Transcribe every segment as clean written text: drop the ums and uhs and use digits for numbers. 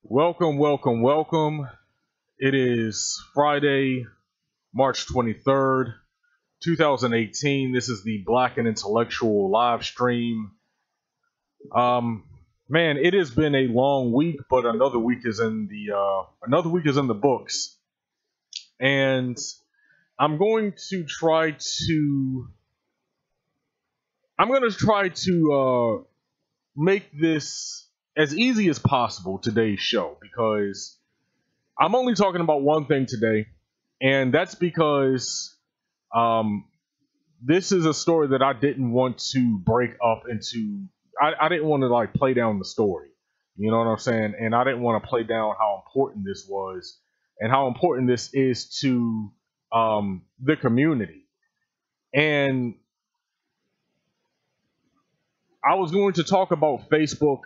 Welcome, welcome, welcome. It is Friday, March 23rd, 2018. This is the Black and Intellectual live stream. Man, it has been a long week, but another week is in the books. And I'm going to try to make this as easy as possible, today's show, because I'm only talking about one thing today, and that's because this is a story that I didn't want to break up into. I didn't want to play down the story, you know what I'm saying? And I didn't want to play down how important this was and how important this is to the community. And I was going to talk about Facebook.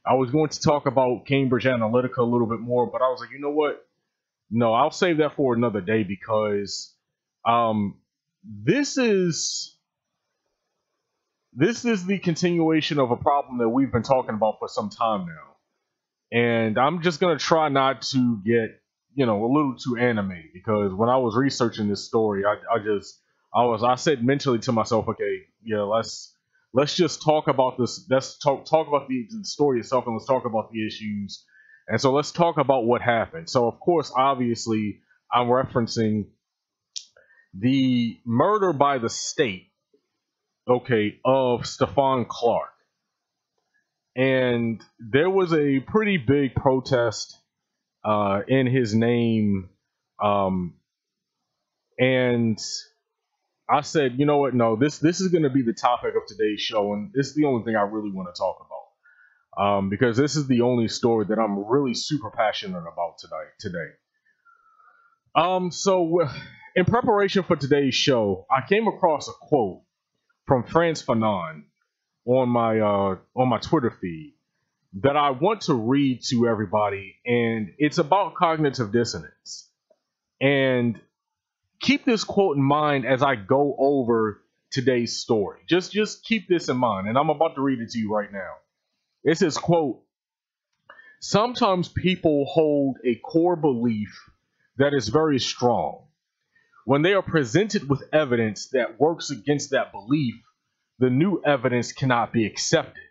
I was going to talk about Cambridge Analytica a little bit more, but I was like, you know what? No, I'll save that for another day, because this is the continuation of a problem that we've been talking about for some time now. And I'm just going to try not to get, a little too animated, because when I was researching this story, I said mentally to myself, okay, yeah, let's just talk about this. Let's talk about the story itself, and let's talk about the issues. And so let's talk about what happened. So, of course, obviously, I'm referencing the murder by the state, of Stephon Clark. And there was a pretty big protest in his name. And I said, you know what? No, this is going to be the topic of today's show, and this is the only thing I really want to talk about, because this is the only story that I'm really super passionate about today. So in preparation for today's show, I came across a quote from Franz Fanon on my Twitter feed that I want to read to everybody, and it's about cognitive dissonance. And keep this quote in mind as I go over today's story. Just keep this in mind, and I'm about to read it to you right now. It says, quote, "Sometimes people hold a core belief that is very strong. When they are presented with evidence that works against that belief, the new evidence cannot be accepted.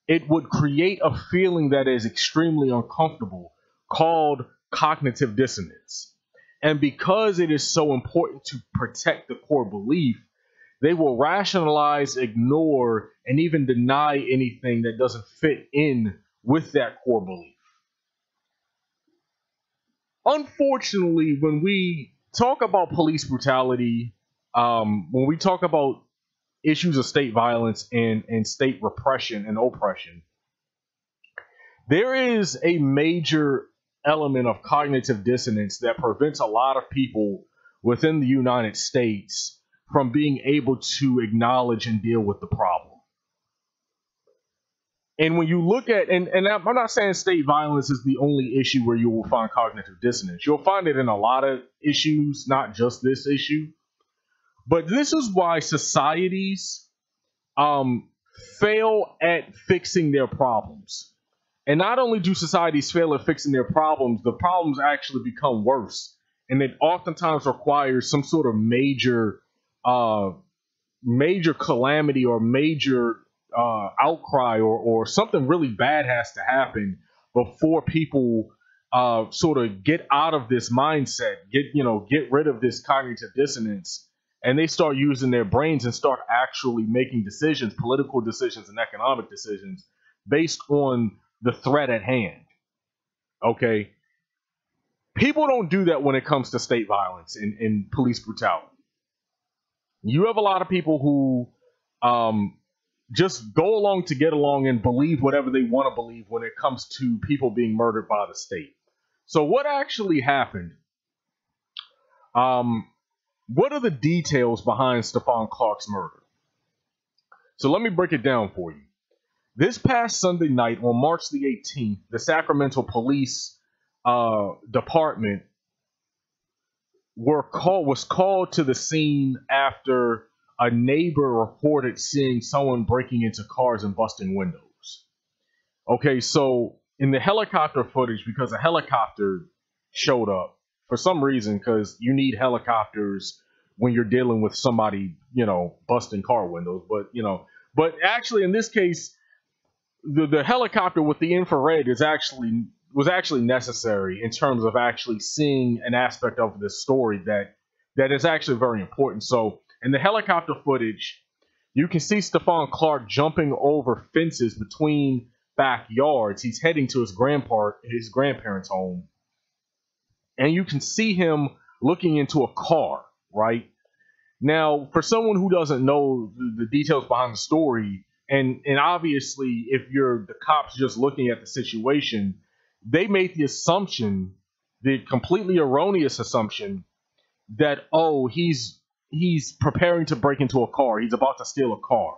It would create a feeling that is extremely uncomfortable, called cognitive dissonance. And because it is so important to protect the core belief, they will rationalize, ignore, and even deny anything that doesn't fit in with that core belief." Unfortunately, when we talk about police brutality, when we talk about issues of state violence and state repression and oppression, there is a major element of cognitive dissonance that prevents a lot of people within the United States from being able to acknowledge and deal with the problem. And when you look at, and I'm not saying state violence is the only issue where you will find cognitive dissonance. You'll find it in a lot of issues, not just this issue. But this is why societies um, fail at fixing their problems. And not only do societies fail at fixing their problems, the problems actually become worse. And it oftentimes requires some sort of uh, major calamity or major outcry, or something really bad has to happen before people sort of get out of this mindset, get rid of this cognitive dissonance, and they start using their brains and start actually making decisions, political decisions and economic decisions based on the threat at hand. Okay. People don't do that when it comes to state violence and police brutality. You have a lot of people who just go along to get along and believe whatever they want to believe when it comes to people being murdered by the state. So what actually happened? What are the details behind Stephon Clark's murder? So let me break it down for you. This past Sunday night on March the 18th, the Sacramento Police Department was called to the scene after a neighbor reported seeing someone breaking into cars and busting windows. Okay, so in the helicopter footage, because a helicopter showed up for some reason, because you need helicopters when you're dealing with somebody, busting car windows. But actually in this case, the helicopter with the infrared was actually necessary in terms of actually seeing an aspect of this story that is actually very important. So in the helicopter footage, you can see Stephon Clark jumping over fences between backyards. He's heading to his grandparents' home, and you can see him looking into a car. Right now, for someone who doesn't know the details behind the story, and obviously, if you're the cops just looking at the situation, they made the completely erroneous assumption that, oh, he's preparing to break into a car. He's about to steal a car.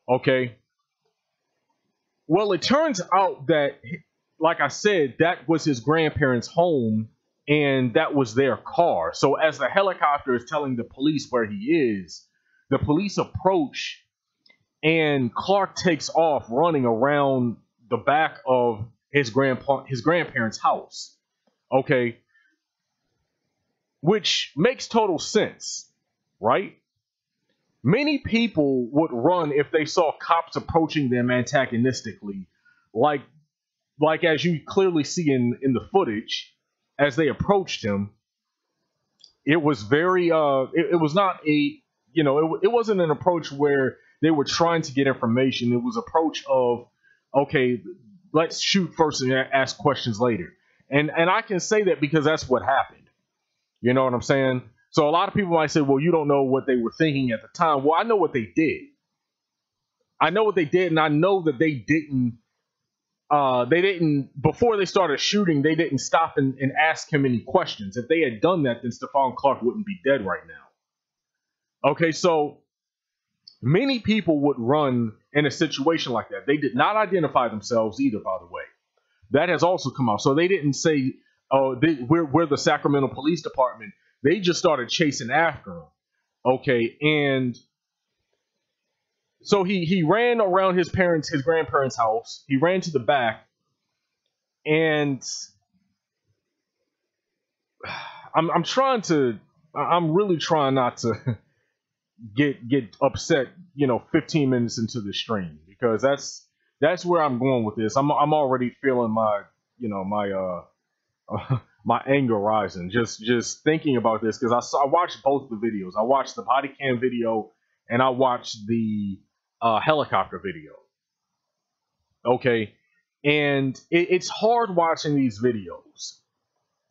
Okay. Well, it turns out that, like I said, that was his grandparents' home and that was their car. So as the helicopter is telling the police where he is, the police approach and Clark takes off running around the back of his grandparents' house. Okay. Which makes total sense, right? Many people would run if they saw cops approaching them antagonistically, like as you clearly see in the footage, as they approached him. It was very it was not it wasn't an approach where they were trying to get information. It was an approach of, okay, let's shoot first and ask questions later. And I can say that because that's what happened. You know what I'm saying? So a lot of people might say, well, you don't know what they were thinking at the time. Well, I know what they did. I know what they did, and I know that they didn't, before they started shooting, they didn't stop and ask him any questions. If they had done that, then Stephon Clark wouldn't be dead right now. Okay, so many people would run in a situation like that. They did not identify themselves either, by the way. That has also come out. So they didn't say, oh, we're the Sacramento Police Department. They just started chasing after him. Okay, and so he ran around his grandparents' house. He ran to the back, and I'm really trying not to get upset, 15 minutes into the stream, because that's where I'm going with this. I'm already feeling my my anger rising just thinking about this, because I watched both the videos. I watched the body cam video and I watched the helicopter video. Okay, and it's hard watching these videos.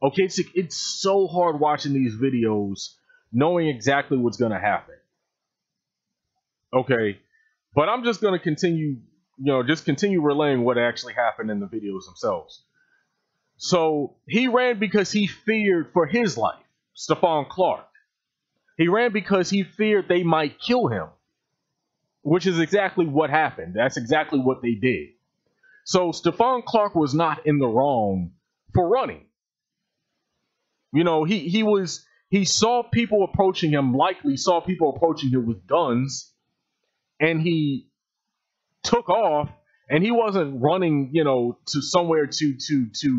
Okay, it's so hard watching these videos, knowing exactly what's gonna happen. Okay, but I'm just gonna continue relaying what actually happened in the videos themselves. So he ran because he feared for his life, Stephon Clark. He ran because he feared they might kill him, which is exactly what happened. That's exactly what they did. So Stephon Clark was not in the wrong for running. He saw people approaching him, likely saw people approaching him with guns, and he took off, and he wasn't running, to somewhere to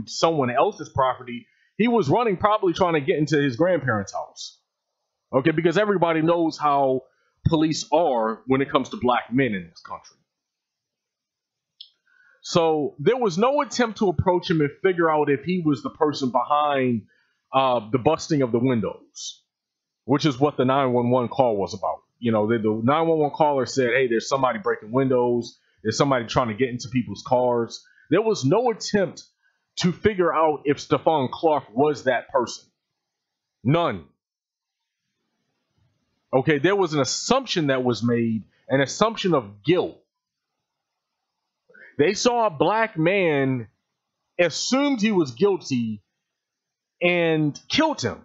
someone else's property. He was running, probably trying to get into his grandparents' house. Okay, because everybody knows how police are when it comes to black men in this country. So there was no attempt to approach him and figure out if he was the person behind the busting of the windows, which is what the 911 call was about. The 911 caller said, hey, there's somebody breaking windows. There's somebody trying to get into people's cars. There was no attempt to figure out if Stephon Clark was that person. None. Okay, there was an assumption that was made, an assumption of guilt. They saw a black man, assumed he was guilty, and killed him.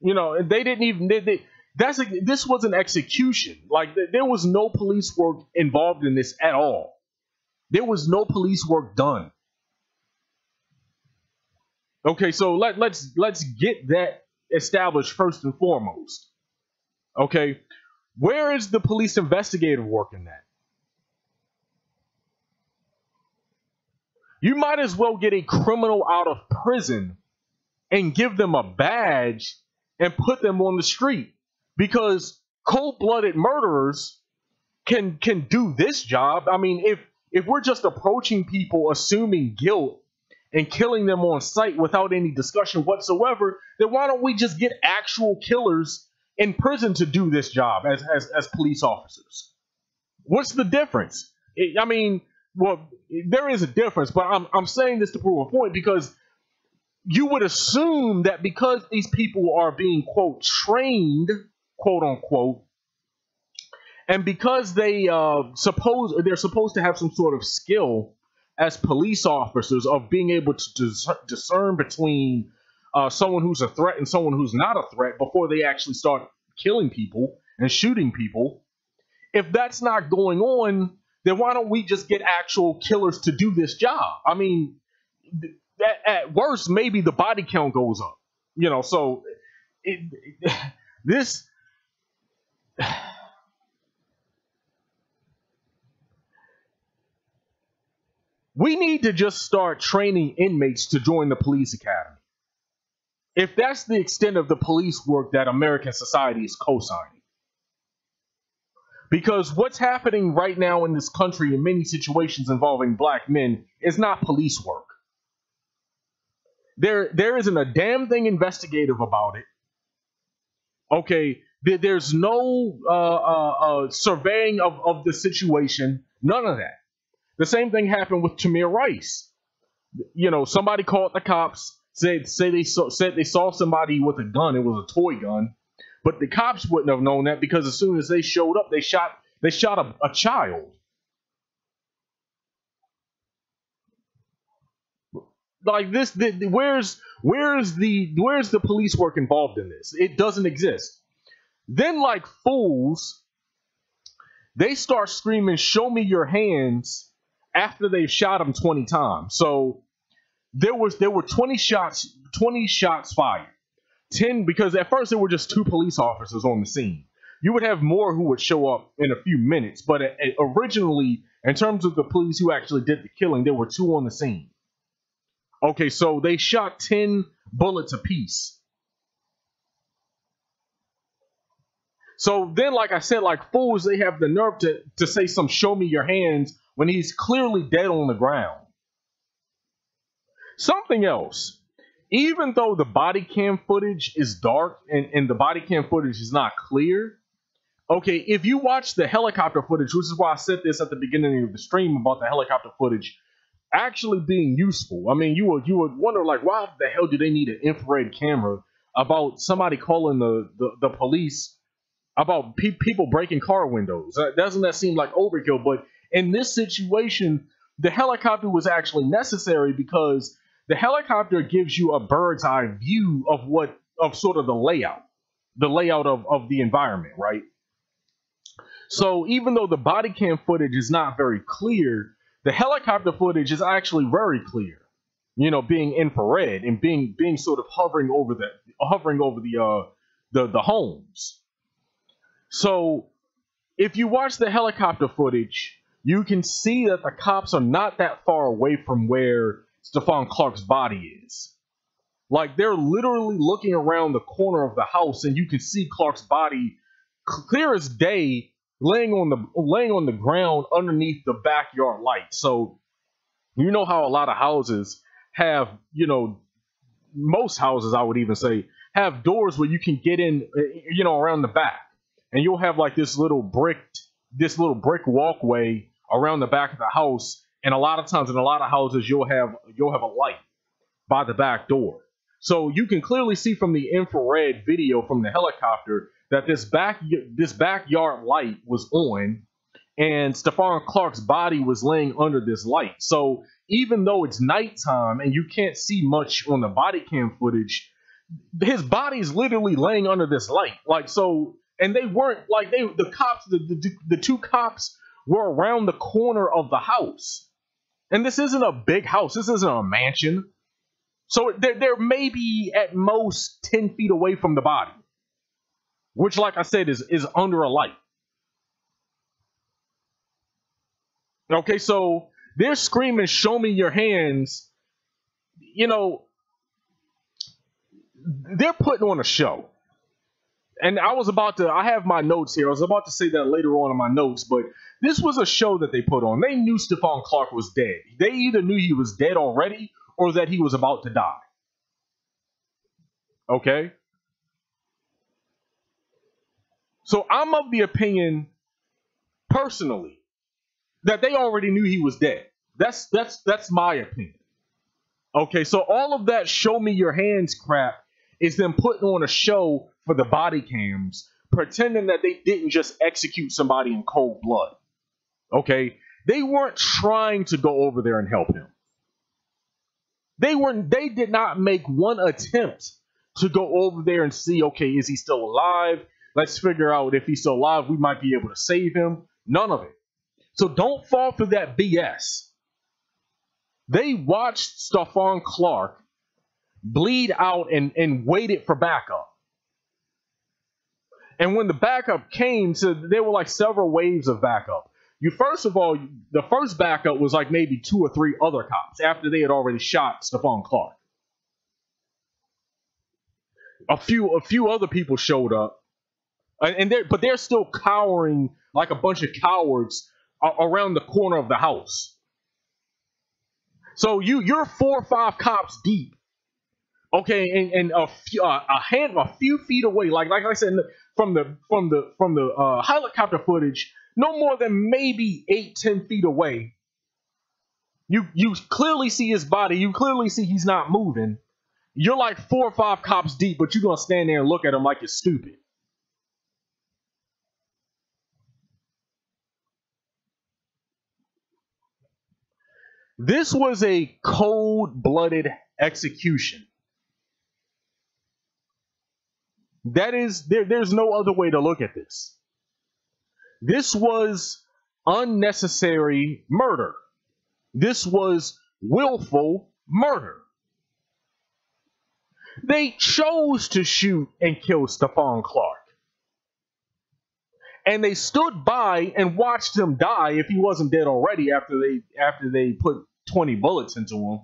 They didn't even. This was an execution. Like, there was no police work involved in this at all. There was no police work done. Okay, so let's get that established first and foremost. Okay, where is the police investigative work in that? You might as well get a criminal out of prison and give them a badge and put them on the street, because cold-blooded murderers can do this job. I mean, if we're just approaching people assuming guilt and killing them on sight without any discussion whatsoever, then why don't we just get actual killers in prison to do this job as police officers? What's the difference? Well, there is a difference, but I'm saying this to prove a point, because you would assume that because these people are being, quote, trained, quote unquote, and because they're supposed to have some sort of skill as police officers of being able to discern between someone who's a threat and someone who's not a threat before they actually start killing people and shooting people. If that's not going on, then why don't we just get actual killers to do this job? I mean, at worst, maybe the body count goes up. So this. We need to just start training inmates to join the police academy. If that's the extent of the police work that American society is co-signing. Because what's happening right now in this country in many situations involving black men is not police work. There isn't a damn thing investigative about it. Okay, there's no surveying of the situation. None of that. The same thing happened with Tamir Rice. Somebody called the cops, said they saw somebody with a gun. It was a toy gun, but the cops wouldn't have known that, because as soon as they showed up, they shot a child. Like this, where's the police work involved in this? It doesn't exist. Then, like fools, they start screaming, "Show me your hands," after they've shot him 20 times. So there were 20 shots fired. 10, because at first there were just 2 police officers on the scene. You would have more who would show up in a few minutes, but originally, in terms of the police who actually did the killing, there were 2 on the scene. Okay, so they shot 10 bullets apiece. So then, like I said, like fools, they have the nerve to say some "show me your hands" when he's clearly dead on the ground. Something else. Even though the body cam footage is dark and the body cam footage is not clear, okay, if you watch the helicopter footage, which is why I said this at the beginning of the stream about the helicopter footage actually being useful. I mean, you would wonder, like, why the hell do they need an infrared camera about somebody calling the police about people breaking car windows? Doesn't that seem like overkill? But in this situation, the helicopter was actually necessary, because the helicopter gives you a bird's eye view of sort of the layout of the environment, right? So even though the body cam footage is not very clear, the helicopter footage is actually very clear. Being infrared and being sort of hovering over the homes. So if you watch the helicopter footage, you can see that the cops are not that far away from where Stephon Clark's body is. Like, they're literally looking around the corner of the house, and you can see Clark's body clear as day, laying on the ground underneath the backyard light. So you know how a lot of houses have, most houses, I would even say, have doors where you can get in, around the back, and you'll have like this little brick walkway around the back of the house. And a lot of times in a lot of houses, you'll have a light by the back door. So you can clearly see from the infrared video from the helicopter that this backyard light was on, and Stephon Clark's body was laying under this light. So even though it's nighttime and you can't see much on the body cam footage, his body's literally laying under this light. Like, so, and they weren't like the two cops were around the corner of the house. And this isn't a big house. This isn't a mansion. So they're maybe at most 10 feet away from the body, which, like I said, is under a light. Okay, so they're screaming, "Show me your hands." They're putting on a show. And I have my notes here. I was about to say that later on in my notes, but this was a show that they put on. They knew Stephon Clark was dead. They either knew he was dead already or that he was about to die. Okay? So I'm of the opinion, personally, that they already knew he was dead. That's my opinion. Okay, so all of that "show me your hands" crap is them putting on a show for the body cams, pretending that they didn't just execute somebody in cold blood. Okay? They weren't trying to go over there and help him. They did not make one attempt to go over there and see, okay, is he still alive? Let's figure out if he's still alive, we might be able to save him. None of it. So don't fall for that BS. They watched Stephon Clark bleed out and waited for backup. And when the backup came, so there were like several waves of backup. The first backup was like maybe 2 or 3 other cops after they had already shot Stephon Clark. A few other people showed up, but they're still cowering like a bunch of cowards around the corner of the house. So you're 4 or 5 cops deep, okay, and a few feet away, like I said, from the helicopter footage, no more than maybe 8-10 feet away. You clearly see his body. You clearly see he's not moving. You're like 4 or 5 cops deep, but you're gonna stand there and look at him like you're stupid. This was a cold-blooded execution. There's no other way to look at this. This was unnecessary murder. This was willful murder. They chose to shoot and kill Stephon Clark. And they stood by and watched him die if he wasn't dead already after they put 20 bullets into him.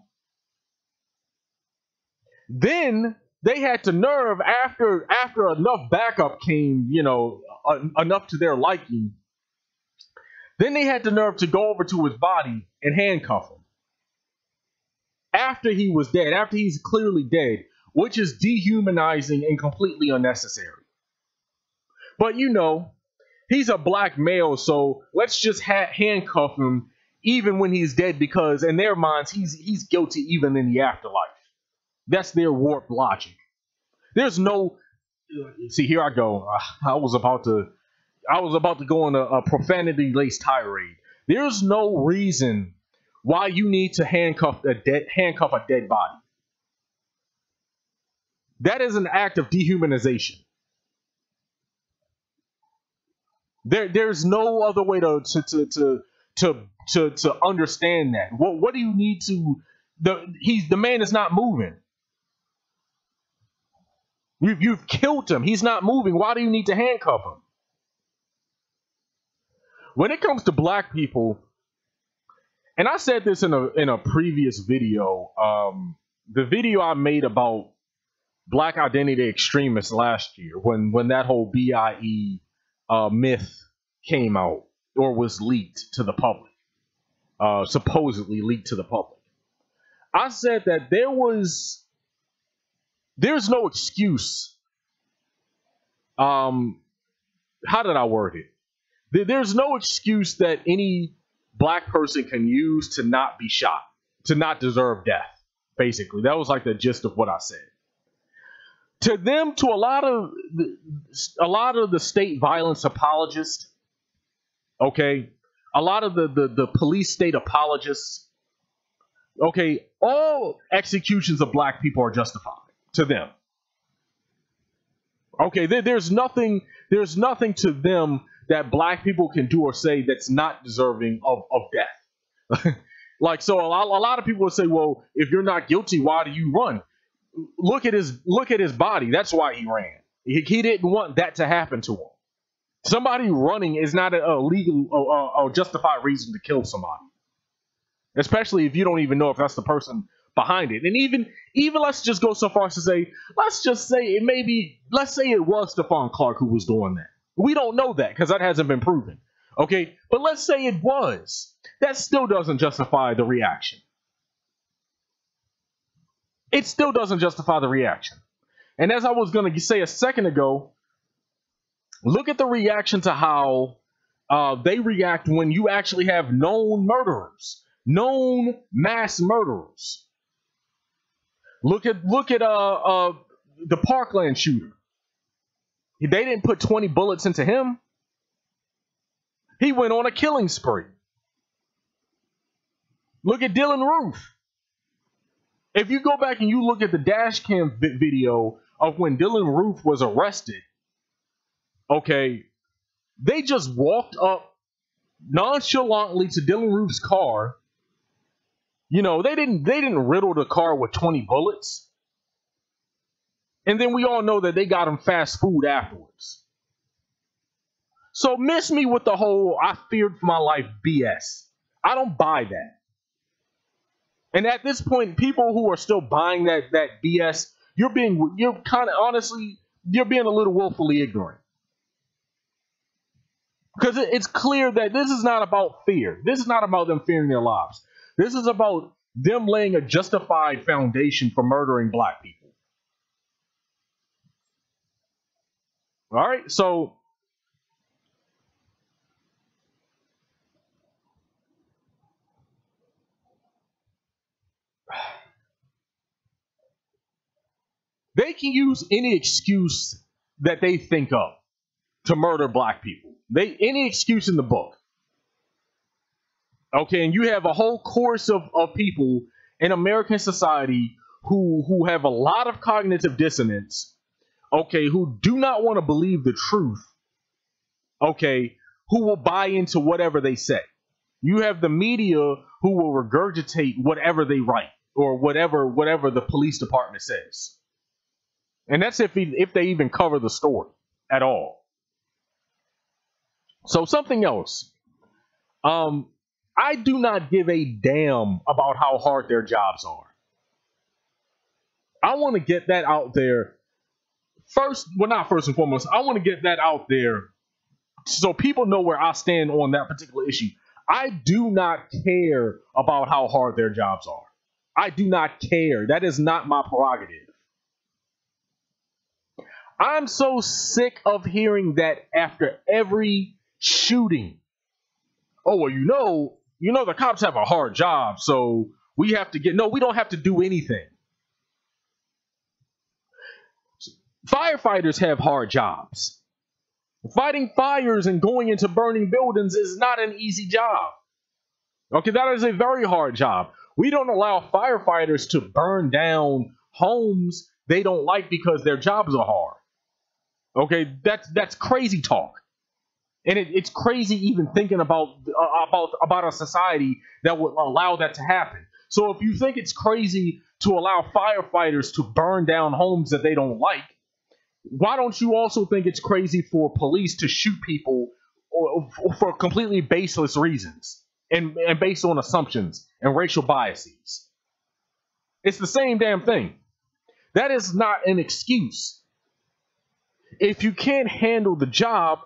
Then they had the nerve, after enough backup came, enough to their liking, then they had the nerve to go over to his body and handcuff him. After he was dead, after he's clearly dead, which is dehumanizing and completely unnecessary. But he's a black male, so let's just handcuff him even when he's dead, because in their minds, he's guilty even in the afterlife. That's their warped logic. There's no... See, here I go. I was about to go on a profanity-laced tirade. There's no reason why you need to handcuff a dead body. That is an act of dehumanization. There's no other way to understand that. What do you need to? The man is not moving. You've killed him. He's not moving. Why do you need to handcuff him? when it comes to black people, and I said this in a previous video, the video I made about black identity extremists last year, when that whole BIE myth came out or was leaked to the public, supposedly leaked to the public. I said that there's no excuse. How did I word it? There's no excuse that any black person can use to not be shot, to not deserve death. Basically, that was like the gist of what I said. To them, to a lot of the state violence apologists, okay, a lot of the police state apologists, okay, all executions of black people are justified to them. Okay, there's nothing to them that black people can do or say that's not deserving of death. Like, so a lot of people would say, well, if you're not guilty, why do you run? Look at his body. That's why he ran. He didn't want that to happen to him. Somebody running is not a legal or justified reason to kill somebody, especially if you don't even know if that's the person behind it. And even let's just go so far as to say, let's say it was Stephon Clark who was doing that. We don't know that because that hasn't been proven. Okay, but let's say it was. That still doesn't justify the reaction. It still doesn't justify the reaction. And as I was going to say a second ago, look at the reaction to how they react when you actually have known murderers, known mass murderers. Look at the Parkland shooter. They didn't put 20 bullets into him. He went on a killing spree. Look at Dylan Roof. If you go back and you look at the dash cam video of when Dylan Roof was arrested, okay, they just walked up nonchalantly to Dylan Roof's car. You know, they didn't riddle the car with 20 bullets. And then we all know that they got him fast food afterwards. So miss me with the whole I feared for my life BS. I don't buy that. And at this point, people who are still buying that BS, you're being a little willfully ignorant. Because it's clear that this is not about fear. This is not about them fearing their lives. This is about them laying a justified foundation for murdering black people. All right, so they can use any excuse that they think of to murder black people. Any excuse in the book. Okay, and you have a whole chorus of people in American society who have a lot of cognitive dissonance, okay, who do not want to believe the truth, okay, who will buy into whatever they say. You have the media who will regurgitate whatever they write or whatever the police department says. And that's if they even cover the story at all. So something else. I do not give a damn about how hard their jobs are. I want to get that out there first. Well, not first and foremost. I want to get that out there so people know where I stand on that particular issue. I do not care about how hard their jobs are. I do not care. That is not my prerogative. I'm so sick of hearing that after every shooting. Oh, well, you know, the cops have a hard job, so we don't have to do anything. Firefighters have hard jobs. Fighting fires and going into burning buildings is not an easy job. Okay, that is a very hard job. We don't allow firefighters to burn down homes they don't like because their jobs are hard. Okay, that's crazy talk. And it's crazy even thinking about a society that would allow that to happen. So if you think it's crazy to allow firefighters to burn down homes that they don't like, why don't you also think it's crazy for police to shoot people for completely baseless reasons and based on assumptions and racial biases. It's the same damn thing. That is not an excuse. If you can't handle the job,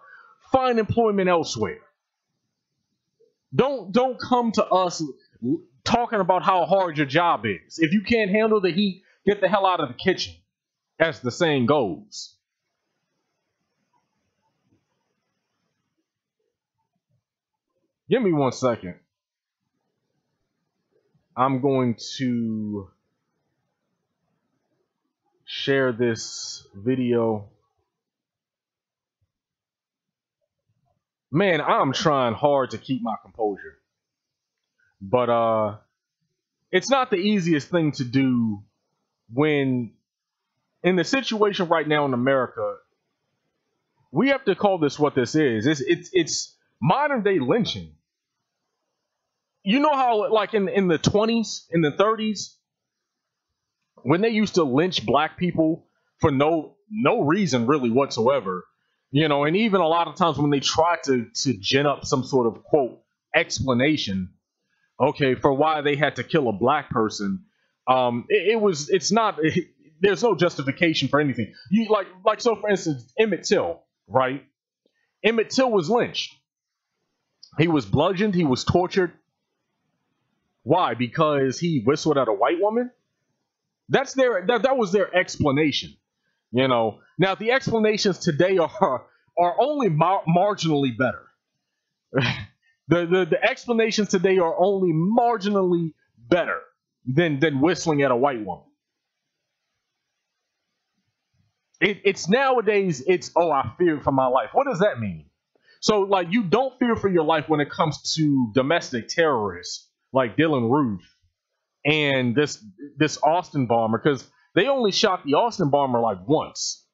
find employment elsewhere. Don't come to us talking about how hard your job is. If you can't handle the heat, get the hell out of the kitchen, as the saying goes. Give me 1 second. I'm going to share this video. Man, I'm trying hard to keep my composure. But it's not the easiest thing to do when in the situation right now in America. We have to call this what this is. It's modern day lynching. You know how, like, in the 20s, in the 30s, when they used to lynch black people for no reason really whatsoever, and even a lot of times when they tried to gin up some sort of quote explanation, okay, for why they had to kill a black person, there's no justification for anything. So for instance, Emmett Till, right? Emmett Till was lynched. He was bludgeoned. He was tortured. Why? Because he whistled at a white woman? That was their explanation. Now the explanations today are only marginally better. the explanations today are only marginally better than whistling at a white woman. It's nowadays, I fear for my life. What does that mean? So, like, you don't fear for your life when it comes to domestic terrorists like Dylan Roof and this Austin bomber, because they only shot the Austin bomber like once.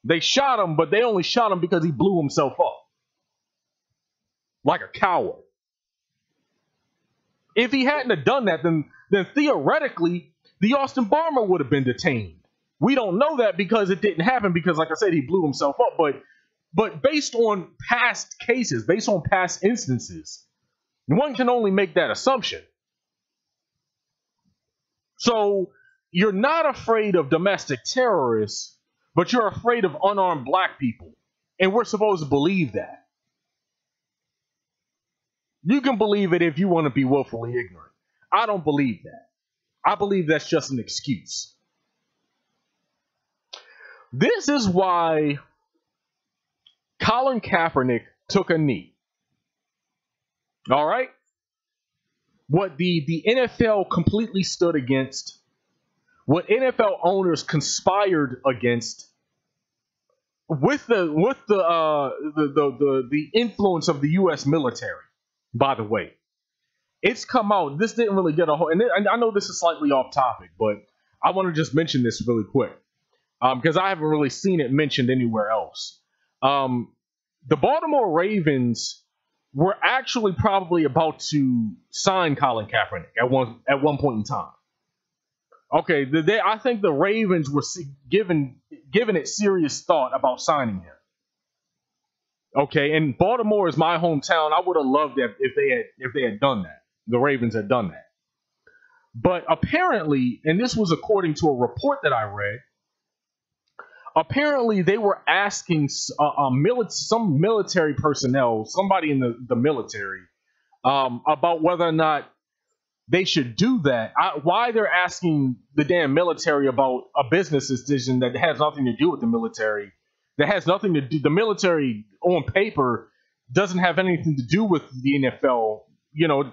They shot him, but they only shot him because he blew himself up like a coward. If he hadn't have done that, then theoretically the Austin bomber would have been detained. We don't know that because it didn't happen, because, like I said, he blew himself up. But based on past cases, based on past instances, one can only make that assumption. So you're not afraid of domestic terrorists, but you're afraid of unarmed black people. And we're supposed to believe that. You can believe it if you want to be willfully ignorant. I don't believe that. I believe that's just an excuse. This is why Colin Kaepernick took a knee. All right? What the NFL completely stood against, what NFL owners conspired against, with the influence of the U.S. military. By the way, it's come out. This didn't really get a whole, and I know this is slightly off topic, but I want to just mention this really quick because I haven't really seen it mentioned anywhere else. The Baltimore Ravens were actually probably about to sign Colin Kaepernick at one point in time. Okay, I think the Ravens were given it serious thought about signing him. Okay, and Baltimore is my hometown. I would have loved it if they had done that. The Ravens had done that. But apparently, and this was according to a report that I read, apparently they were asking some military personnel, somebody in the military, about whether or not they should do that. Why they're asking the damn military about a business decision that has nothing to do with the military, that has nothing to do, the military on paper doesn't have anything to do with the NFL,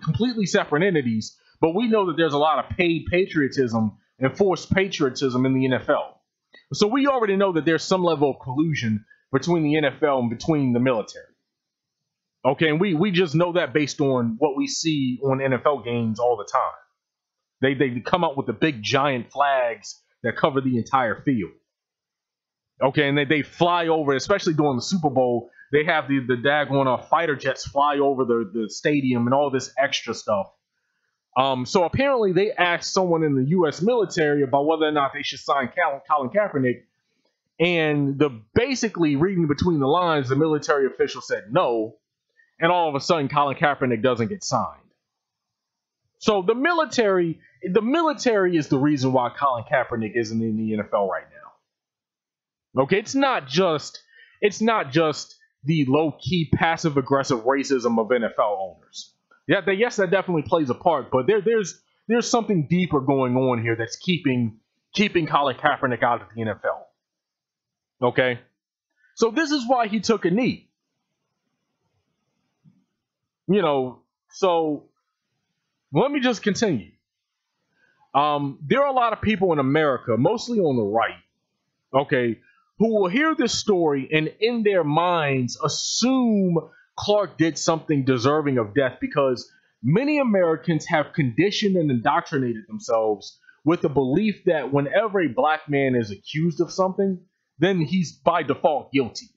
completely separate entities. But we know that there's a lot of paid patriotism and forced patriotism in the NFL. So we already know that there's some level of collusion between the NFL and between the military. Okay, and we just know that based on what we see on NFL games all the time. They come out with the big giant flags that cover the entire field. Okay, and they fly over, especially during the Super Bowl. They have the daggone fighter jets fly over the stadium and all this extra stuff. So apparently they asked someone in the U.S. military about whether or not they should sign Colin Kaepernick. And basically reading between the lines, the military official said no. and all of a sudden Colin Kaepernick doesn't get signed. So the military is the reason why Colin Kaepernick isn't in the NFL right now. Okay, it's not just the low-key passive-aggressive racism of NFL owners. Yeah, yes, that definitely plays a part, but there's something deeper going on here that's keeping Colin Kaepernick out of the NFL. Okay, so this is why he took a knee. So let me just continue. There are a lot of people in America, mostly on the right, okay, who will hear this story and in their minds assume Clark did something deserving of death because many Americans have conditioned and indoctrinated themselves with the belief that whenever a black man is accused of something, then he's by default guilty.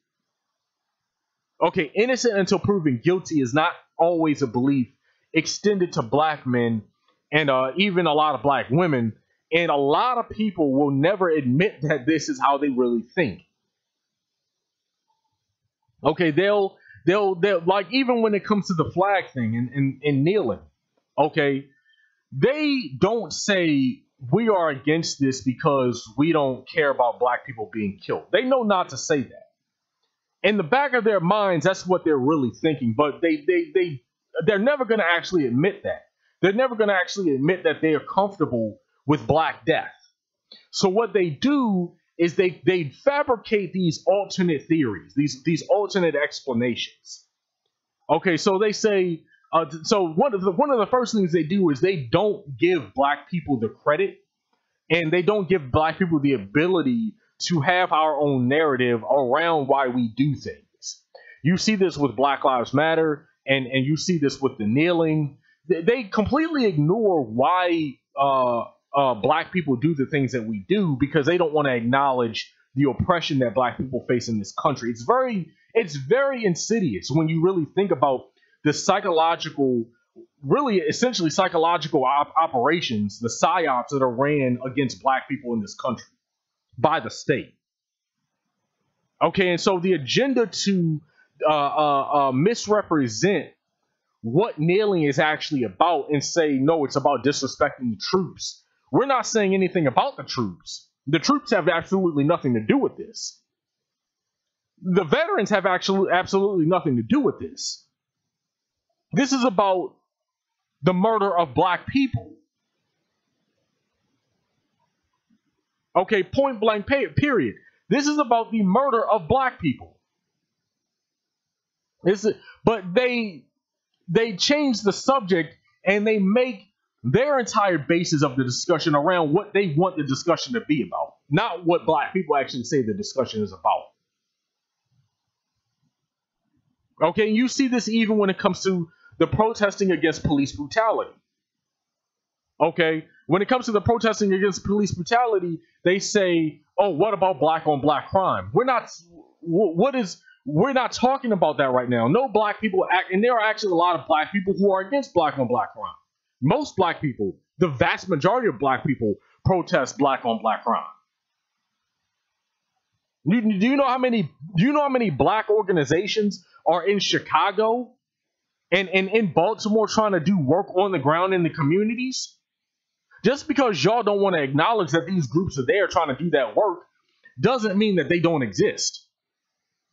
Okay, innocent until proven guilty is not always a belief extended to black men and even a lot of black women. And a lot of people will never admit that this is how they really think. Okay, they'll like, even when it comes to the flag thing and kneeling, okay, they don't say we are against this because we don't care about black people being killed. They know not to say that. In the back of their minds, that's what they're really thinking, but they're never going to actually admit that. They're never going to actually admit that they are comfortable with black death. So what they do is they fabricate these alternate theories, these alternate explanations. Okay, so they say, so one of the first things they do is they don't give black people the credit, and they don't give black people the ability to have our own narrative around why we do things. You see this with Black Lives Matter, and you see this with the kneeling. They completely ignore why black people do the things that we do because they don't want to acknowledge the oppression that black people face in this country. It's very insidious when you really think about the psychological, really essentially psychological operations, the psyops that are ran against black people in this country by the state. Okay, and so the agenda to misrepresent what kneeling is actually about and say, no, it's about disrespecting the troops. We're not saying anything about the troops. The troops have absolutely nothing to do with this. The veterans have absolutely nothing to do with this. This is about the murder of black people. Okay, point blank, period. This is about the murder of black people. But they change the subject and they make their entire basis of the discussion around what they want the discussion to be about, not what black people actually say the discussion is about. Okay, you see this even when it comes to the protesting against police brutality. Okay, when it comes to the protesting against police brutality, they say, "Oh, what about black on black crime?" We're not talking about that right now. No black people and there are actually a lot of black people who are against black on black crime. Most black people, the vast majority of black people, protest black on black crime. Do you know how many black organizations are in Chicago and in Baltimore trying to do work on the ground in the communities? Just because y'all don't want to acknowledge that these groups are there trying to do that work doesn't mean that they don't exist.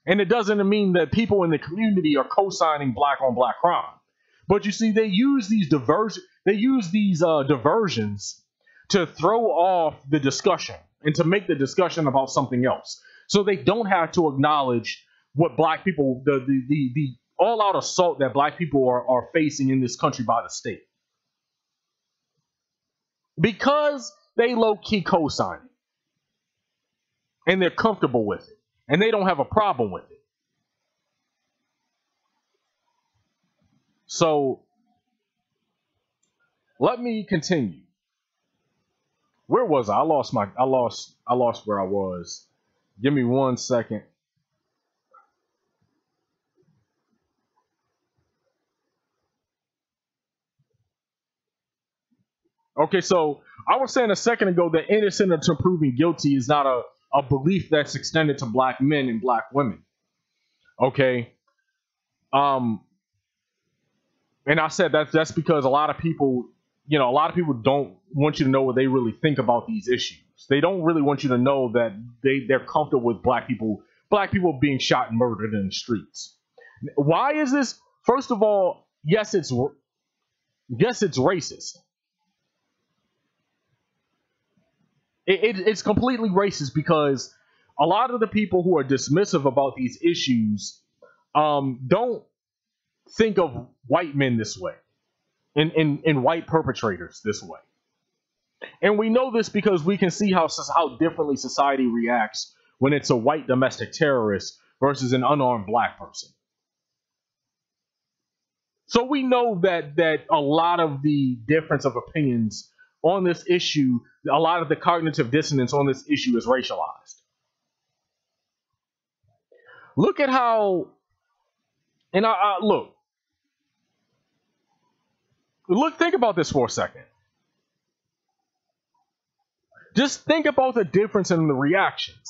And it doesn't mean that people in the community are co-signing black on black crime. But you see, they use these diversions to throw off the discussion and to make the discussion about something else. So they don't have to acknowledge what black people, the all-out assault that black people are facing in this country by the state. Because they low-key co-sign it. And they're comfortable with it. And they don't have a problem with it. So, let me continue. Where was I? I lost where I was. Give me 1 second. Okay, so I was saying a second ago that innocent until proven guilty is not a belief that's extended to black men and black women. Okay. And I said that's because a lot of people, a lot of people don't want you to know what they really think about these issues. They don't really want you to know that they're comfortable with black people being shot and murdered in the streets. Why is this? First of all, yes, it's racist. It's completely racist because a lot of the people who are dismissive about these issues don't think of white men this way and white perpetrators this way. And we know this because we can see how differently society reacts when it's a white domestic terrorist versus an unarmed black person. So we know that a lot of the difference of opinions on this issue, a lot of the cognitive dissonance on this issue is racialized. Look at how, and think about this for a second. Just think about the difference in the reactions.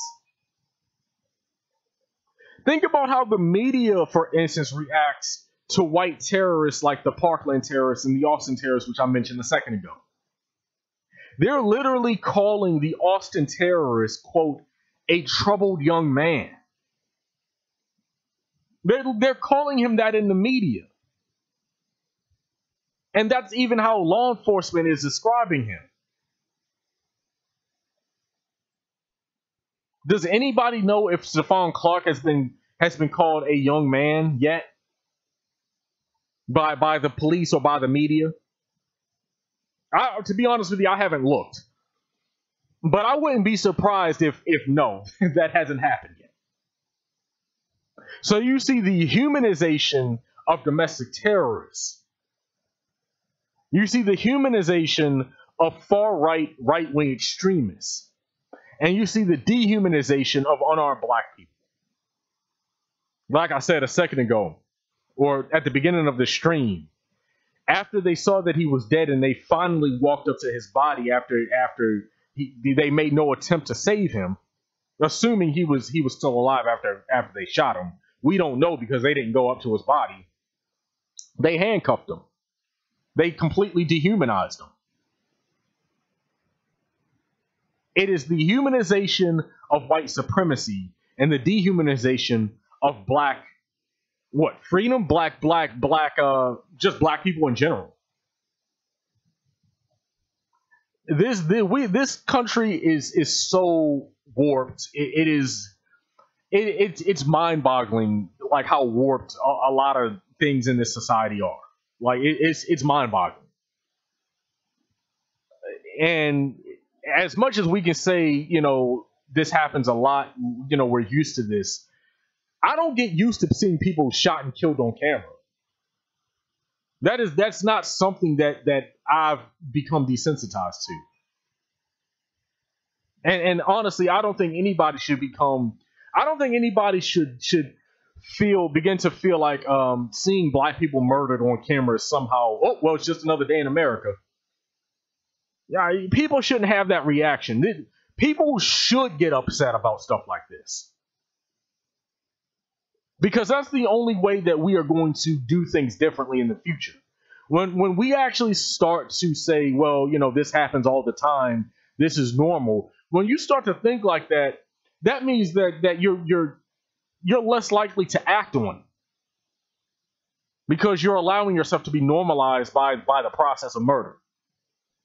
Think about how the media, for instance, reacts to white terrorists like the Parkland terrorists and the Austin terrorists, which I mentioned a second ago. They're literally calling the Austin terrorist, quote, a troubled young man. They're calling him that in the media. And that's even how law enforcement is describing him. Does anybody know if Stephon Clark has been called a young man yet? By the police or by the media? To be honest with you, I haven't looked. But I wouldn't be surprised if no, that hasn't happened yet. So you see the humanization of domestic terrorists. You see the humanization of right-wing extremists. And you see the dehumanization of unarmed black people. Like I said a second ago, or at the beginning of the stream, after they saw that he was dead and they finally walked up to his body after they made no attempt to save him, assuming he was still alive after they shot him. We don't know because they didn't go up to his body. They handcuffed him. They completely dehumanized him. It is the humanization of white supremacy and the dehumanization of black, freedom, just black people in general. This country is so warped. It's mind-boggling, like how warped a lot of things in this society are. Like it's mind-boggling. And as much as we can say, this happens a lot, we're used to this. I don't get used to seeing people shot and killed on camera. That's not something that I've become desensitized to. And honestly, I don't think anybody should begin to feel like seeing black people murdered on camera is somehow, it's just another day in America. Yeah, people shouldn't have that reaction. People should get upset about stuff like this. Because that's the only way that we are going to do things differently in the future. When we actually start to say, this happens all the time, this is normal. When you start to think like that, that means that you're less likely to act on it. Because you're allowing yourself to be normalized by the process of murder.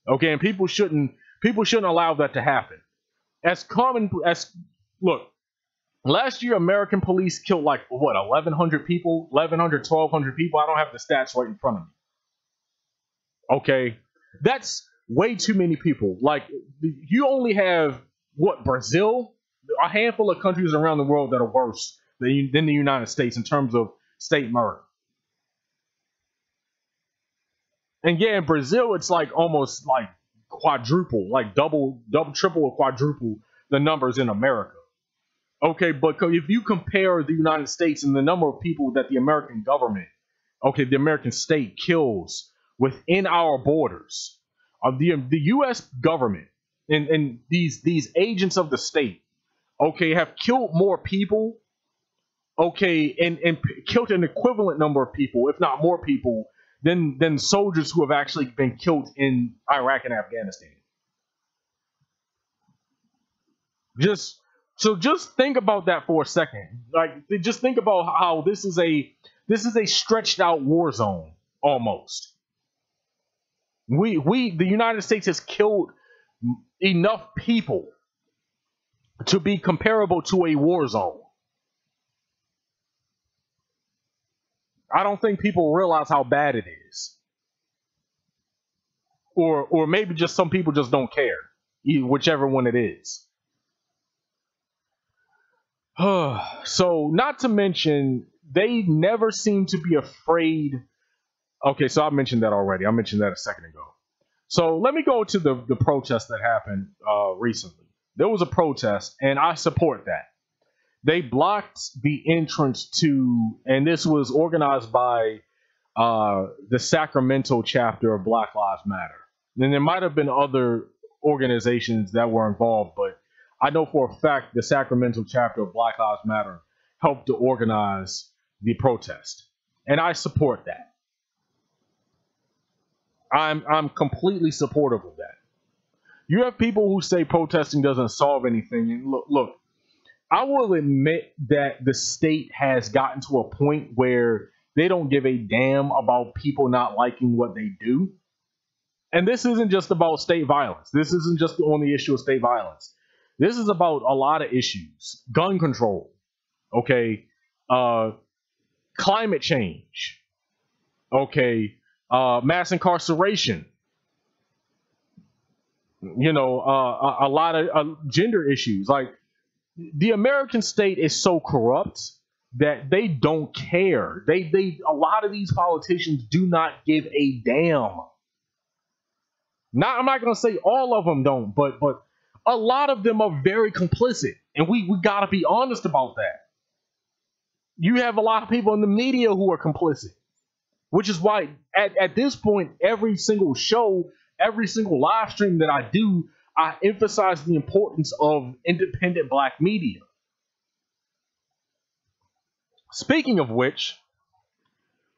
Okay, and people shouldn't allow that to happen. Look, last year American police killed 1,100 people, 1,200 people. I don't have the stats right in front of me. Okay, that's way too many people. Like, you only have Brazil, a handful of countries around the world that are worse than the United States in terms of state murder. And yeah, in Brazil, it's almost quadruple, double, triple, or quadruple the numbers in America. Okay, but if you compare the United States and the number of people that the American government, the American state kills within our borders, the U.S. government and these agents of the state, have killed more people, and killed an equivalent number of people, if not more people, than soldiers who have actually been killed in Iraq and Afghanistan. Just think about that for a second. Like, just think about how this is a stretched out war zone almost. The United States has killed enough people to be comparable to a war zone. I don't think people realize how bad it is. Or maybe just some people just don't care, whichever one it is. So, not to mention, they never seem to be afraid. Okay, so I mentioned that already. I mentioned that a second ago. So let me go to the protest that happened recently. There was a protest, and I support that. They blocked the entrance to, and this was organized by the Sacramento chapter of Black Lives Matter. And there might have been other organizations that were involved, but I know for a fact the Sacramento chapter of Black Lives Matter helped to organize the protest. And I support that. I'm completely supportive of that. You have people who say protesting doesn't solve anything. And look, I will admit that the state has gotten to a point where they don't give a damn about people not liking what they do. And this isn't just about state violence. This isn't just on the issue of state violence. This is about a lot of issues. Gun control, okay, climate change, okay, mass incarceration, a lot of gender issues. Like, the American state is so corrupt that they don't care. A lot of these politicians do not give a damn. I'm not going to say all of them don't, but a lot of them are very complicit, and we got to be honest about that. You have a lot of people in the media who are complicit, which is why at this point, every single show, every single live stream that I do, I emphasize the importance of independent black media. Speaking of which,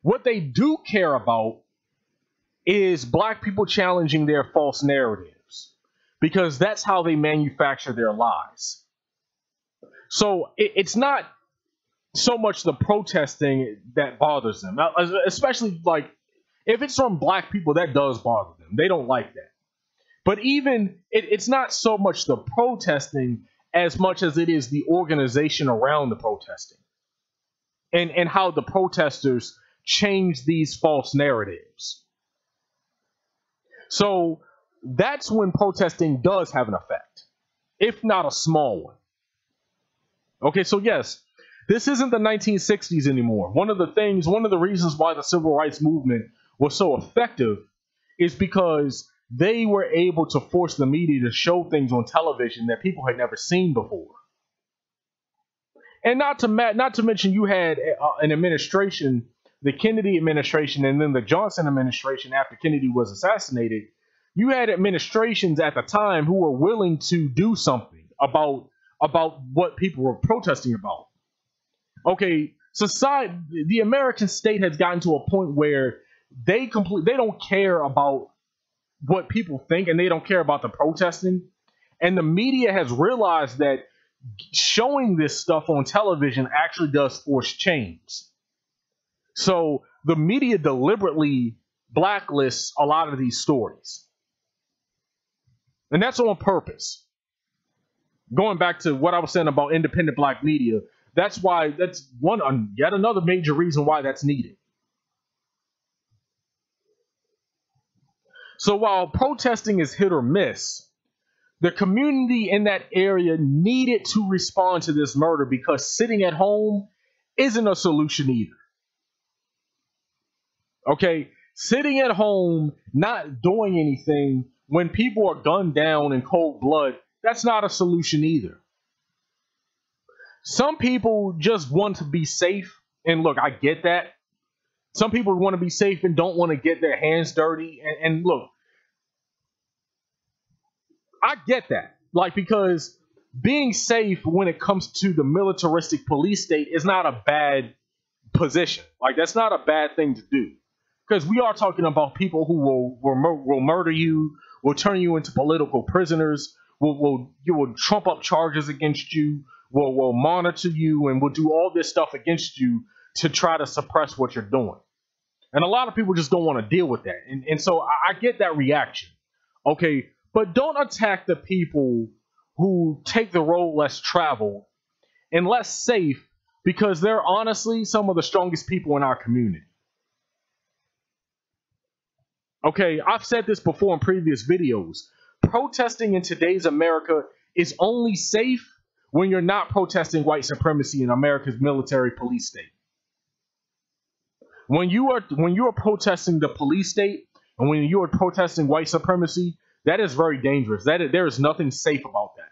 what they do care about is black people challenging their false narratives, because that's how they manufacture their lies. So it's not so much the protesting that bothers them, especially like if it's from black people, that does bother them. They don't like that. But even it's not so much the protesting as much as it is the organization around the protesting and how the protesters change these false narratives. So that's when protesting does have an effect, if not a small one. Okay, so yes, this isn't the 1960s anymore. One of the reasons why the civil rights movement was so effective is because they were able to force the media to show things on television that people had never seen before. And not to mention, you had an administration, the Kennedy administration, and then the Johnson administration after Kennedy was assassinated. You had administrations at the time who were willing to do something about what people were protesting about. Okay, the American state has gotten to a point where they don't care about what people think, and they don't care about the protesting. And the media has realized that showing this stuff on television actually does force change. So the media deliberately blacklists a lot of these stories. And that's on purpose. Going back to what I was saying about independent black media, that's yet another major reason why that's needed. So while protesting is hit or miss, the community in that area needed to respond to this murder, because sitting at home isn't a solution either. Okay, sitting at home, not doing anything when people are gunned down in cold blood, that's not a solution either. Some people just want to be safe, and look, I get that. Some people want to be safe and don't want to get their hands dirty, and look, I get that. Like, because being safe when it comes to the militaristic police state is not a bad position. Like, that's not a bad thing to do. because we are talking about people who will murder you, will turn you into political prisoners, will trump up charges against you, will monitor you, and will do all this stuff against you to try to suppress what you're doing. And a lot of people just don't want to deal with that. And so I get that reaction. Okay, but don't attack the people who take the road less traveled and less safe, because they're honestly some of the strongest people in our community. Okay, I've said this before in previous videos. Protesting in today's America is only safe when you're not protesting white supremacy in America's military police state. When you are protesting the police state and when you are protesting white supremacy, that is very dangerous. There is nothing safe about that.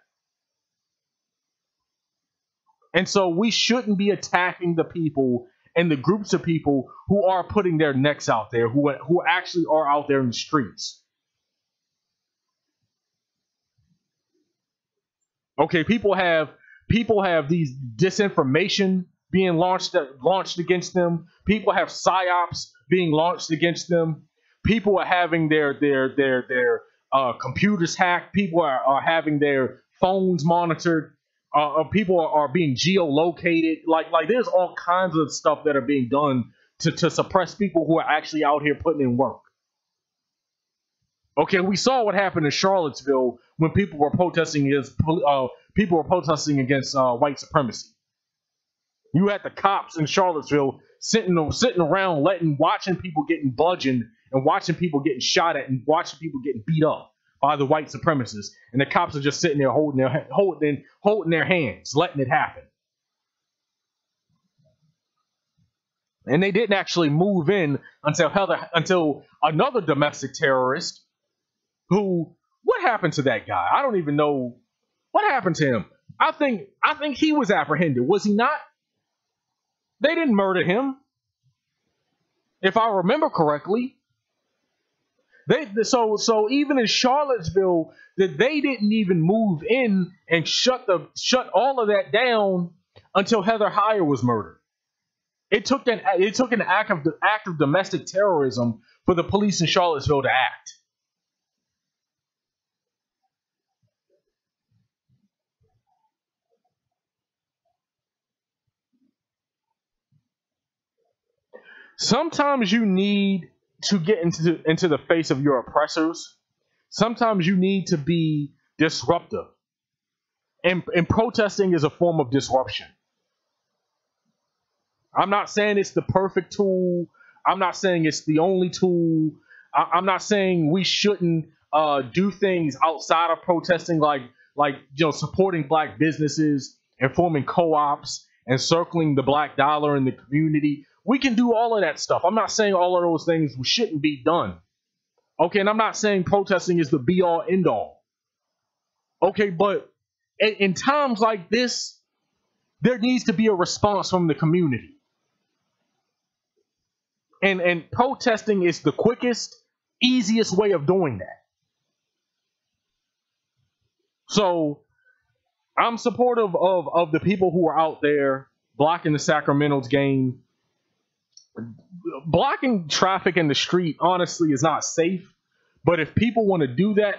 And so we shouldn't be attacking the people and the groups of people who are putting their necks out there, who actually are out there in the streets. Okay, people have these disinformation being launched against them. People have psyops being launched against them. People are having their computers hacked. People are having their phones monitored. People are being geolocated. Like there's all kinds of stuff that are being done to suppress people who are actually out here putting in work. Okay, we saw what happened in Charlottesville when people were protesting against white supremacy. You had the cops in Charlottesville sitting around watching people getting bludgeoned and watching people getting shot at and watching people getting beat up by the white supremacists, and the cops are just sitting there holding their hands, letting it happen. And they didn't actually move in until another domestic terrorist what happened to that guy? I don't even know what happened to him. I think he was apprehended. Was he not? They didn't murder him, if I remember correctly. So even in Charlottesville, that they didn't even move in and shut all of that down until Heather Heyer was murdered. It took an act of domestic terrorism for the police in Charlottesville to act. Sometimes you need to get into the face of your oppressors. Sometimes you need to be disruptive. And protesting is a form of disruption. I'm not saying it's the perfect tool. I'm not saying it's the only tool. I'm not saying we shouldn't do things outside of protesting, like supporting black businesses and forming co-ops and circling the black dollar in the community. We can do all of that stuff. I'm not saying all of those things shouldn't be done. Okay, and I'm not saying protesting is the be-all, end-all. Okay, but in times like this, there needs to be a response from the community. And protesting is the quickest, easiest way of doing that. So I'm supportive of the people who are out there blocking the Sacramento's game. Blocking traffic in the street, honestly, is not safe. But if people want to do that,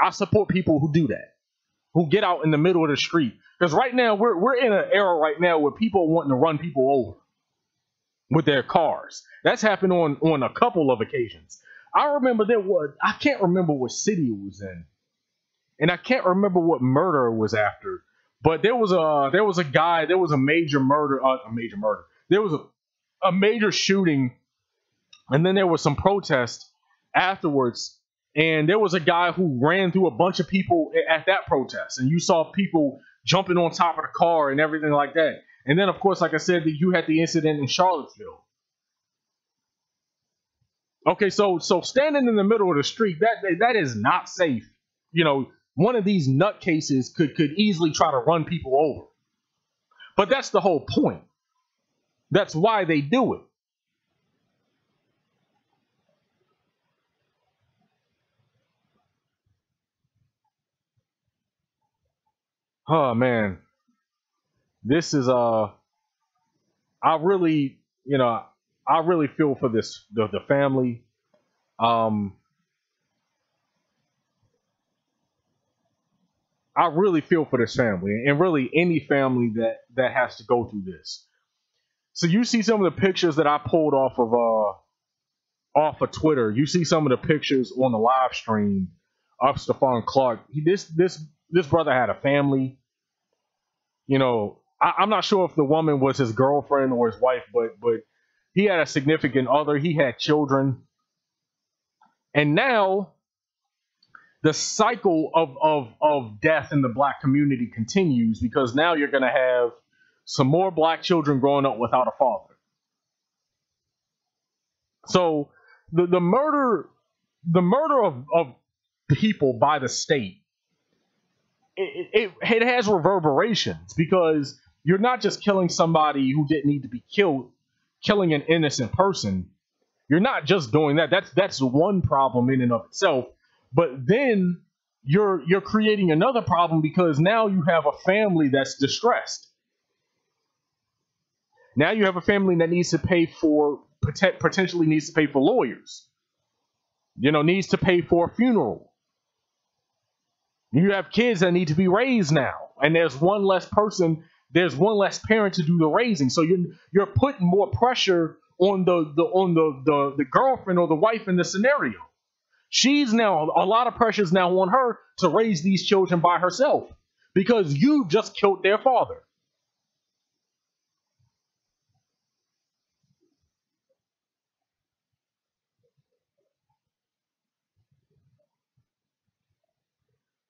I support people who do that, who get out in the middle of the street. Because right now, we're in an era right now where people are wanting to run people over with their cars. That's happened on a couple of occasions. I can't remember what city it was in, and I can't remember what murder it was after. But there was a major murder. There was a major shooting, and then there was some protest afterwards, and there was a guy who ran through a bunch of people at that protest, and you saw people jumping on top of the car and everything like that. And then, of course, like I said, you had the incident in Charlottesville. Okay, so standing in the middle of the street, that is not safe. One of these nutcases could easily try to run people over. But that's the whole point. That's why they do it. Oh man, this is I really, I really feel for the family. Um, I really feel for this family, and really any family that has to go through this. So you see some of the pictures that I pulled off of Twitter. You see some of the pictures on the live stream of Stephon Clark. This brother had a family. You know, I'm not sure if the woman was his girlfriend or his wife, but he had a significant other. He had children, and now the cycle of death in the black community continues, because now you're going to have some more black children growing up without a father. So the murder of people by the state, it has reverberations, because you're not just killing somebody who didn't need to be killed, killing an innocent person. You're not just doing that. That's one problem in and of itself. But then you're creating another problem, because now you have a family that's distressed. Now you have a family that needs to pay for potentially needs to pay for lawyers. Needs to pay for a funeral. You have kids that need to be raised now, and there's one less parent to do the raising. So you're putting more pressure on the girlfriend or the wife in the scenario. She's now, a lot of pressure is now on her to raise these children by herself, because you just killed their father.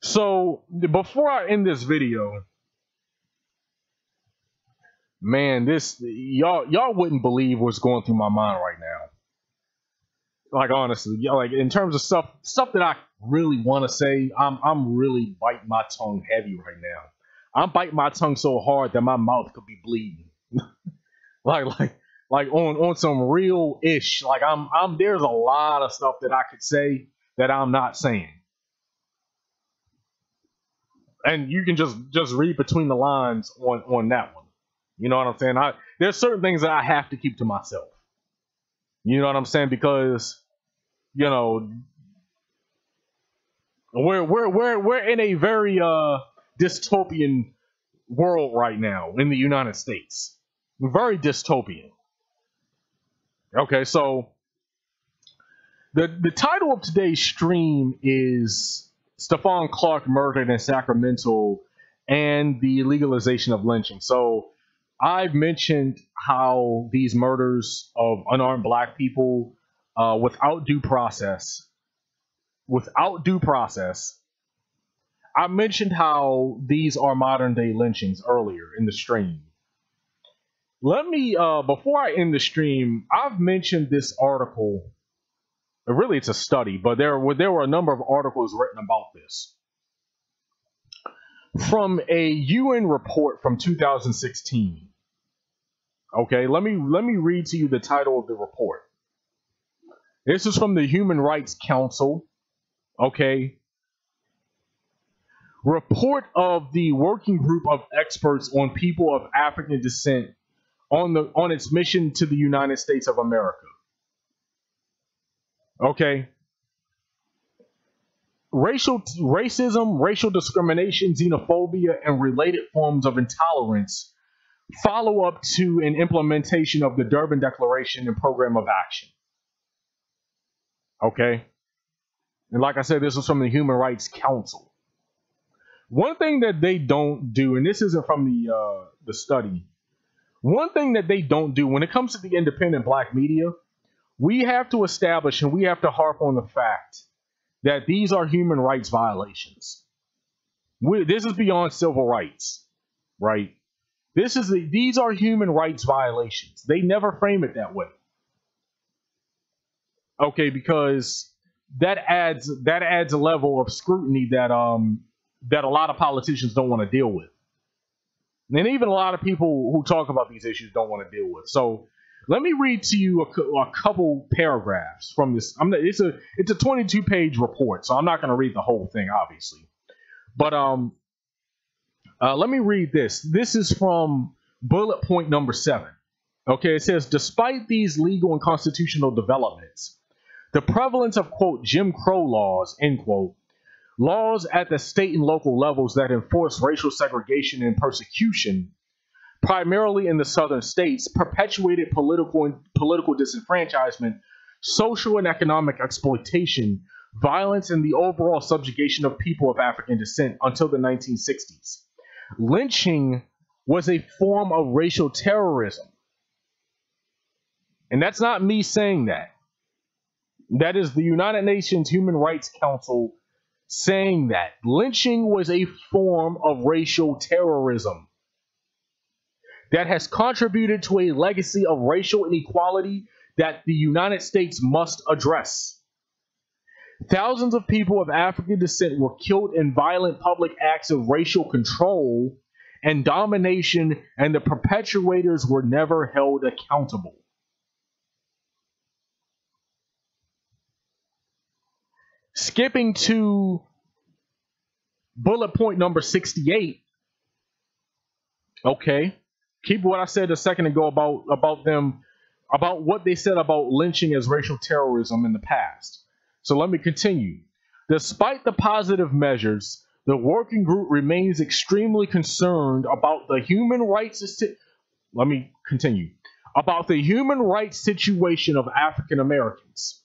So before I end this video, man, this y'all wouldn't believe what's going through my mind right now. Like, honestly, like, in terms of stuff that I really want to say, I'm really biting my tongue heavy right now. I'm biting my tongue so hard that my mouth could be bleeding. like on some real ish. Like, I'm there's a lot of stuff that I could say that I'm not saying. And you can just read between the lines on that one. You know what I'm saying? There's certain things that I have to keep to myself. You know what I'm saying? Because we're in a very dystopian world right now in the United States. Very dystopian. Okay, so the title of today's stream is Stephon Clark murdered in Sacramento and the legalization of lynching. So I've mentioned how these murders of unarmed black people without due process, I mentioned how these are modern day lynchings earlier in the stream. Let me, before I end the stream, I've mentioned this article. Really, it's a study, but there were a number of articles written about this from a UN report from 2016. Okay, let me read to you the title of the report. This is from the Human Rights Council. Okay. Report of the Working Group of Experts on People of African Descent on its mission to the United States of America. Okay. Racism, racial discrimination, xenophobia, and related forms of intolerance follow up to an implementation of the Durban Declaration and Program of Action. Okay. And like I said, this was from the Human Rights Council. One thing that they don't do, and this isn't from the study, one thing that they don't do when it comes to the independent black media, we have to establish and we have to harp on the fact that these are human rights violations. This is beyond civil rights, right? These are human rights violations. They never frame it that way. Okay, because that adds a level of scrutiny that a lot of politicians don't want to deal with. And even a lot of people who talk about these issues don't want to deal with. So let me read to you a couple paragraphs from this. It's a 22-page report, so I'm not going to read the whole thing, obviously. But let me read this. This is from bullet point number 7. Okay, it says, despite these legal and constitutional developments, the prevalence of, quote, Jim Crow laws, end quote, laws at the state and local levels that enforce racial segregation and persecution, primarily in the southern states, perpetuated political disenfranchisement, social and economic exploitation, violence, and the overall subjugation of people of African descent until the 1960s. Lynching was a form of racial terrorism. And that's not me saying that. That is the United Nations Human Rights Council saying that. Lynching was a form of racial terrorism that has contributed to a legacy of racial inequality that the United States must address. Thousands of people of African descent were killed in violent public acts of racial control and domination, and the perpetrators were never held accountable. Skipping to bullet point number 68. Okay. Keep what I said a second ago about what they said about lynching as racial terrorism in the past. So let me continue. Despite the positive measures, the working group remains extremely concerned about the human rights situation of African Americans.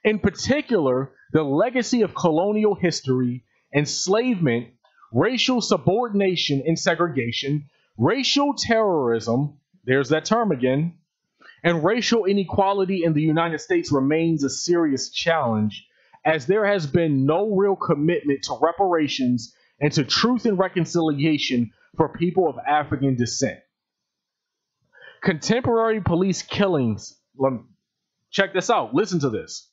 In particular, the legacy of colonial history, enslavement, racial subordination and segregation, racial terrorism, there's that term again, and racial inequality in the United States remains a serious challenge, as there has been no real commitment to reparations and to truth and reconciliation for people of African descent. Contemporary police killings, check this out, listen to this.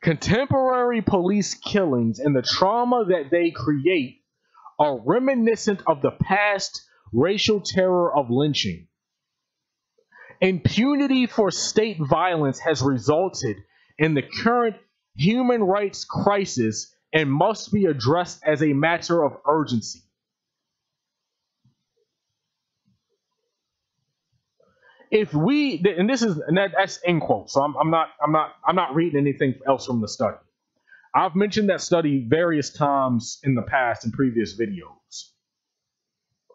Contemporary police killings and the trauma that they create are reminiscent of the past racial terror of lynching. Impunity for state violence has resulted in the current human rights crisis and must be addressed as a matter of urgency. If we, and this is, and that's end quote, so I'm not reading anything else from the study. I've mentioned that study various times in the past in previous videos.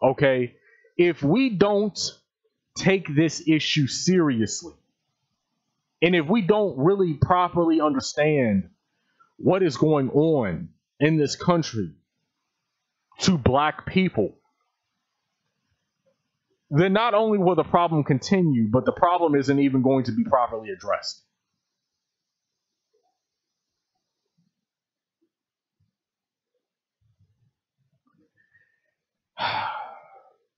Okay, if we don't take this issue seriously, and if we don't really properly understand what is going on in this country to black people, then not only will the problem continue, but the problem isn't even going to be properly addressed.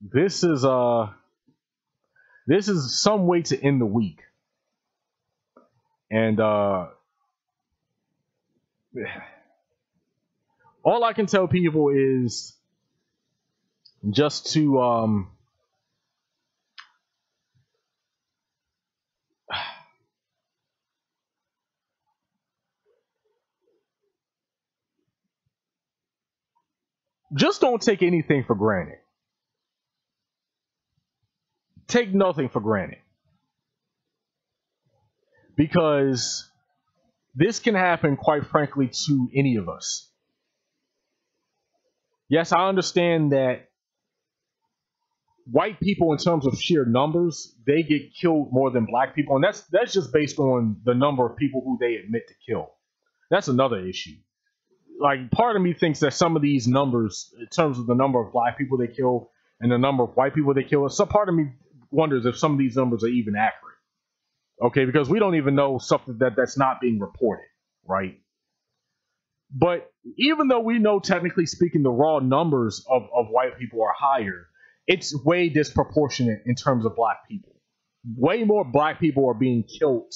This is some way to end the week. And all I can tell people is just to just don't take anything for granted. Take nothing for granted. Because this can happen, quite frankly, to any of us. Yes, I understand that white people, in terms of sheer numbers, they get killed more than black people. And that's just based on the number of people who they admit to kill. That's another issue. Like, part of me thinks that some of these numbers, in terms of the number of black people they kill and the number of white people they kill, some part of me wonders if some of these numbers are even accurate. Okay, because we don't even know something that's not being reported, right? But even though we know, technically speaking, the raw numbers of white people are higher, it's way disproportionate in terms of black people. Way more black people are being killed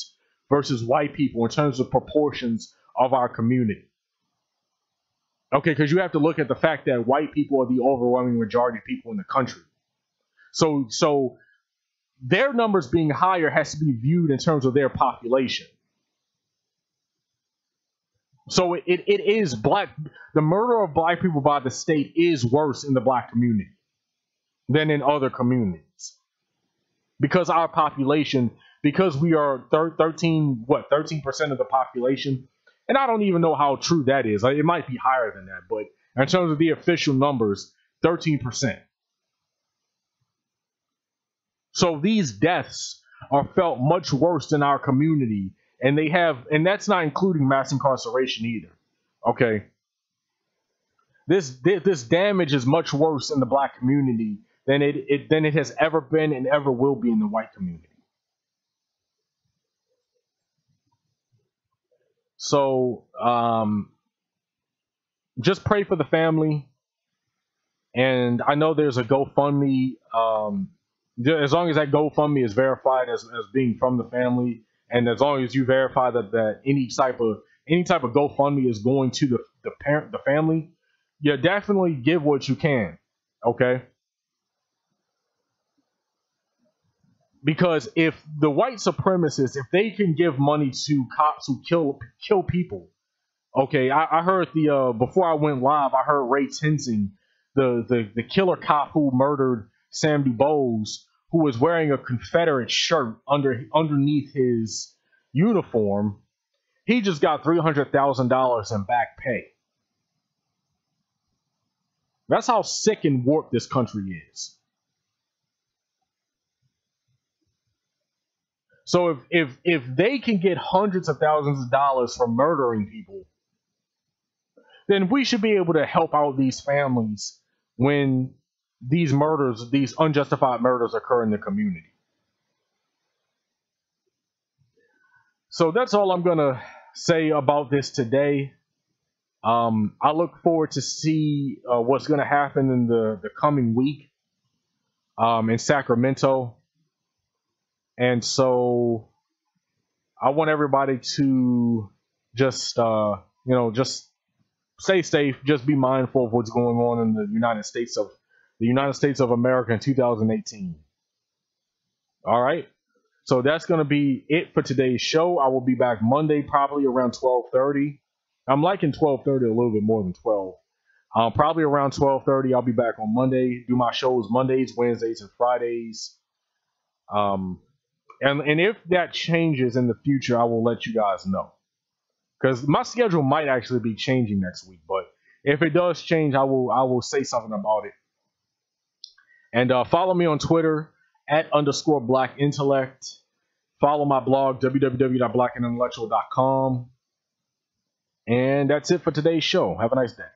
versus white people in terms of proportions of our community. Okay, because you have to look at the fact that white people are the overwhelming majority of people in the country. So their numbers being higher has to be viewed in terms of their population. So it is black. The murder of black people by the state is worse in the black community than in other communities. because our population, because we are 13% of the population. And I don't even know how true that is. Like, it might be higher than that, but in terms of the official numbers, 13%. So these deaths are felt much worse in our community, and that's not including mass incarceration either. Okay, this damage is much worse in the black community than it has ever been and ever will be in the white community. So just pray for the family, and I know there's a GoFundMe. As long as that GoFundMe is verified as being from the family, and as long as you verify that any type of GoFundMe is going to the family, yeah, definitely give what you can, okay? Because if the white supremacists, if they can give money to cops who kill people, okay, I heard before I went live, I heard Ray Tensing, the killer cop who murdered Sam DuBose, who was wearing a Confederate shirt underneath his uniform. He just got $300,000 in back pay. That's how sick and warped this country is. So if they can get hundreds of thousands of dollars from murdering people, then we should be able to help out these families when these unjustified murders occur in the community. So that's all I'm gonna say about this today. I look forward to see what's gonna happen in the coming week in Sacramento, and so I want everybody to just just stay safe, just be mindful of what's going on in the United States of America in 2018. All right. So that's going to be it for today's show. I will be back Monday, probably around 12:30. I'm liking 12:30 a little bit more than 12. Probably around 12:30. I'll be back on Monday. Do my shows Mondays, Wednesdays, and Fridays. And if that changes in the future, I will let you guys know. Because my schedule might actually be changing next week. But if it does change, I will say something about it. And follow me on Twitter @_blackintellect. Follow my blog, www.blackandintellectual.com. And that's it for today's show. Have a nice day.